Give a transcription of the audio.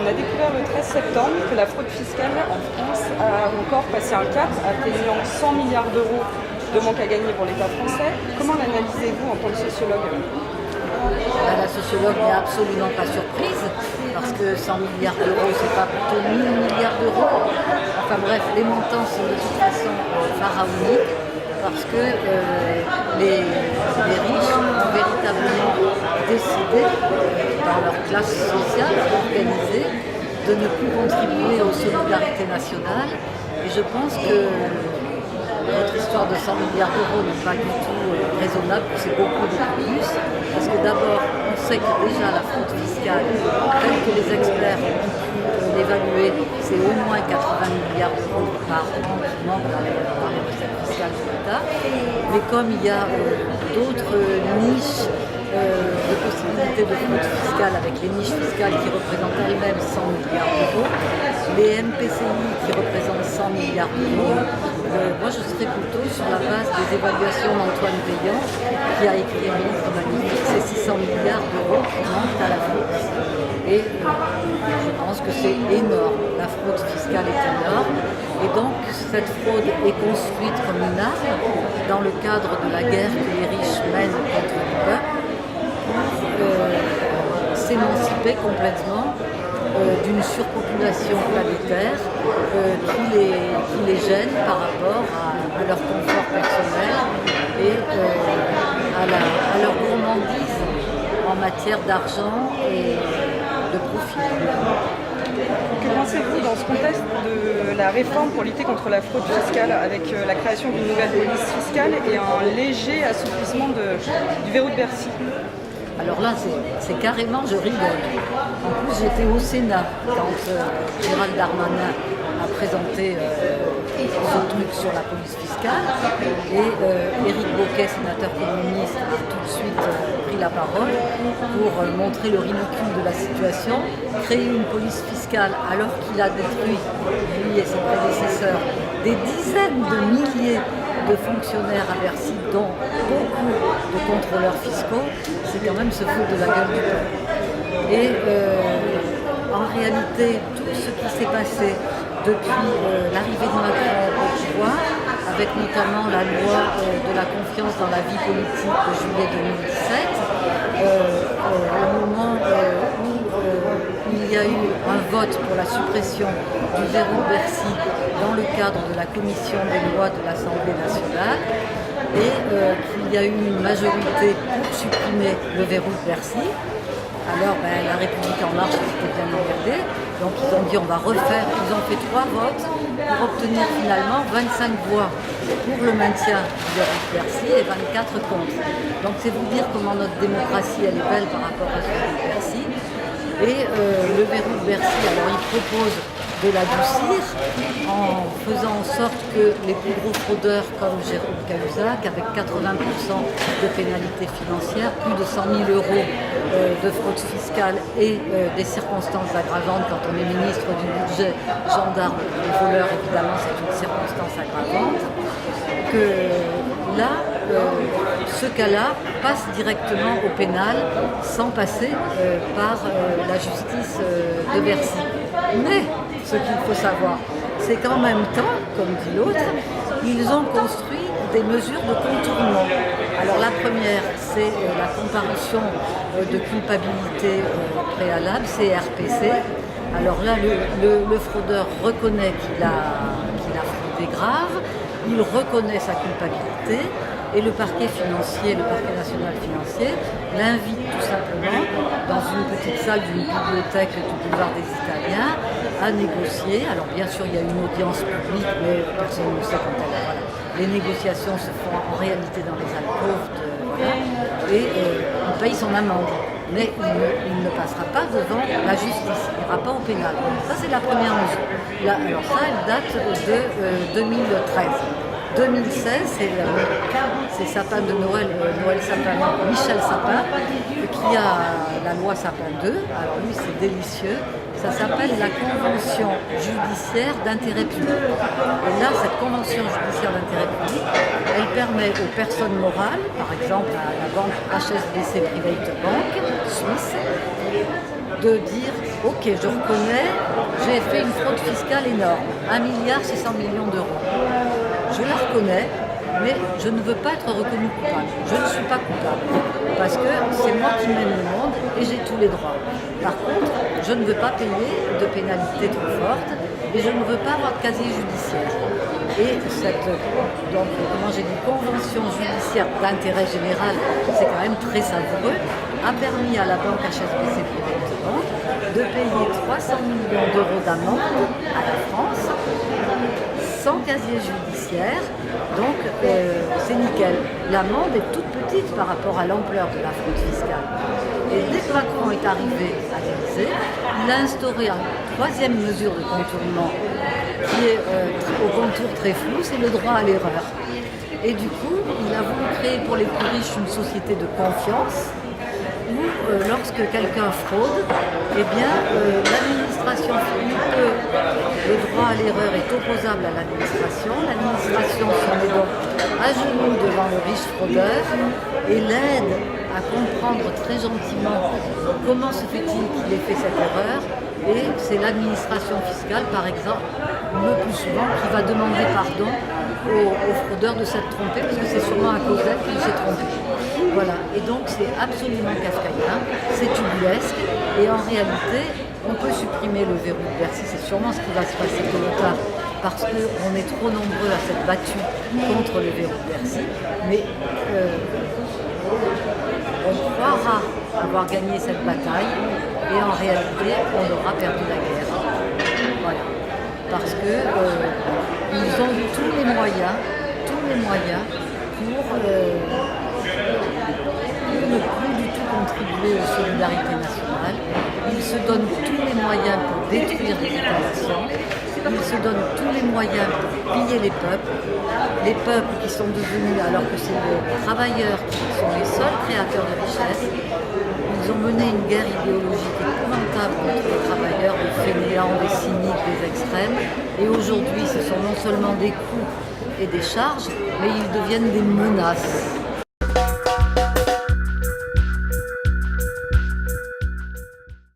On a découvert le 13 septembre que la fraude fiscale en France a encore passé un cap, atteignant 100 milliards d'euros de manque à gagner pour l'État français. Comment l'analysez-vous en tant que sociologue? La sociologue n'est absolument pas surprise, parce que 100 milliards d'euros, c'est pas plutôt 1000 milliards d'euros. Enfin bref, les montants sont de toute façon pharaoniques, parce que les riches ont véritablement décidé, dans leur classe sociale organisée, de ne plus contribuer aux solidarités nationales. Et je pense que notre histoire de 100 milliards d'euros n'est pas du tout raisonnable, c'est beaucoup plus. Parce que d'abord, on sait que déjà la fraude fiscale, telle que les experts ont pu l'évaluer, c'est au moins 80 milliards d'euros par an qui manquent dans les recettes fiscales de l'État. Mais comme il y a d'autres niches de possibilités de fraude fiscale, avec les niches fiscales qui représentent elles-mêmes 100 milliards d'euros, les MPCI qui représentent 100 milliards d'euros, moi je serais plutôt sur la base des évaluations d'Antoine Veillant, qui a écrit un livre magnifique, c'est 600 milliards d'euros qui manquent à la fraude. Et je pense que c'est énorme, la fraude fiscale est énorme, et donc cette fraude est construite comme une arme dans le cadre de la guerre que les riches mènent contre le peuple, s'émanciper complètement d'une surpopulation planétaire qui les gêne par rapport à leur confort personnel et à leur gourmandise en matière d'argent et de profit. Que pensez-vous dans ce contexte de la réforme pour lutter contre la fraude fiscale, avec la création d'une nouvelle police fiscale et un léger assouplissement du verrou de Bercy? Alors là, c'est carrément, je rigole. En plus, j'étais au Sénat quand Gérald Darmanin a présenté ce truc sur la police fiscale. Et Éric Bocquet, sénateur communiste, a tout de suite pris la parole pour montrer le ridicule de la situation. Créer une police fiscale alors qu'il a détruit, lui et ses prédécesseurs, des dizaines de milliers de fonctionnaires à Bercy, dont beaucoup de contrôleurs fiscaux, c'est quand même se foutre de la gueule du peuple. Et en réalité, tout ce qui s'est passé depuis l'arrivée de Macron au pouvoir, avec notamment la loi de la confiance dans la vie politique de juillet 2017, au moment où il y a eu un vote pour la suppression du verrou de Bercy dans le cadre de la commission des lois de l'Assemblée nationale, et qu'il y a eu une majorité pour supprimer le verrou de Bercy. Alors la République en marche s'était bien emmerdée, donc ils ont dit on va refaire, ils ont fait 3 votes pour obtenir finalement 25 voix pour le maintien du verrou de Bercy et 24 contre. Donc c'est vous dire comment notre démocratie elle est belle par rapport à ce verrou de Bercy. Et le verrou de Bercy, alors il propose de l'adoucir en faisant en sorte que les plus gros fraudeurs comme Jérôme Cahuzac, avec 80% de pénalités financières, plus de 100 000 euros de fraude fiscale et des circonstances aggravantes quand on est ministre du budget, gendarme et voleur, évidemment c'est une circonstance aggravante, que là, ce cas-là passe directement au pénal sans passer par la justice de Bercy. Mais ce qu'il faut savoir, c'est qu'en même temps, comme dit l'autre, ils ont construit des mesures de contournement. Alors la première, c'est la comparution de culpabilité préalable, CRPC. Alors là, le fraudeur reconnaît qu'il a fraudé grave, il reconnaît sa culpabilité, et le parquet financier, le parquet national financier, l'invite tout simplement dans une petite salle d'une bibliothèque du boulevard des Italiens à négocier. Alors bien sûr, il y a une audience publique, mais personne ne sait quand elle. Voilà. Les négociations se font en réalité dans les alcôves, et il paye son amende. Mais il ne passera pas devant la justice, il n'ira pas au pénal. Ça, c'est la première mesure. Là, alors ça, elle date de 2013. 2016, c'est Sapin de Noël, Michel Sapin, qui a la loi Sapin 2. Alors lui, c'est délicieux. Ça s'appelle la Convention judiciaire d'intérêt public. Et là, cette Convention judiciaire d'intérêt public, elle permet aux personnes morales, par exemple à la banque HSBC Private Bank suisse, de dire ok, je reconnais, j'ai fait une fraude fiscale énorme, 1,6 milliard d'euros. Je la reconnais, mais je ne veux pas être reconnue coupable. Je ne suis pas coupable, parce que c'est moi qui mène le monde et j'ai tous les droits. Par contre, je ne veux pas payer de pénalités trop fortes et je ne veux pas avoir de casier judiciaire. Et cette convention judiciaire d'intérêt général, c'est quand même très savoureux, a permis à la banque HSBC Private Bank de payer 300 millions d'euros d'amende à la France sans casier judiciaire. Donc c'est nickel. L'amende est toute petite par rapport à l'ampleur de la fraude fiscale. Et dès que Macron est arrivé à l'Élysée, il a instauré une troisième mesure de contournement qui est au contour très flou, c'est le droit à l'erreur. Et du coup, il a voulu créer pour les plus riches une société de confiance où lorsque quelqu'un fraude, eh bien l'administration le droit à l'erreur est opposable à l'administration se met donc à genoux devant le riche fraudeur et l'aide à comprendre très gentiment comment se fait-il qu'il ait fait cette erreur. Et c'est l'administration fiscale, par exemple, le plus souvent, qui va demander pardon aux fraudeurs de s'être trompé, parce que c'est sûrement à cause d'elle qu'il s'est trompé. Voilà, et donc c'est absolument kafkaïen, c'est ubuesque, et en réalité, on peut supprimer le verrou de Bercy, c'est sûrement ce qui va se passer tôt ou tard, parce qu'on est trop nombreux à s'être battus contre le verrou de Bercy, mais on croira avoir gagné cette bataille, et en réalité, on aura perdu la guerre. Voilà. Parce que ils ont tous les moyens pour ne plus du tout contribuer aux solidarités nationales. Ils se donnent tous les moyens pour détruire les États-nations. Ils se donnent tous les moyens pour piller les peuples qui sont devenus, alors que c'est les travailleurs qui sont les seuls créateurs de richesse. Ils ont mené une guerre idéologique épouvantable contre les travailleurs, des fainéants, des cyniques, des extrêmes. Et aujourd'hui, ce sont non seulement des coûts et des charges, mais ils deviennent des menaces.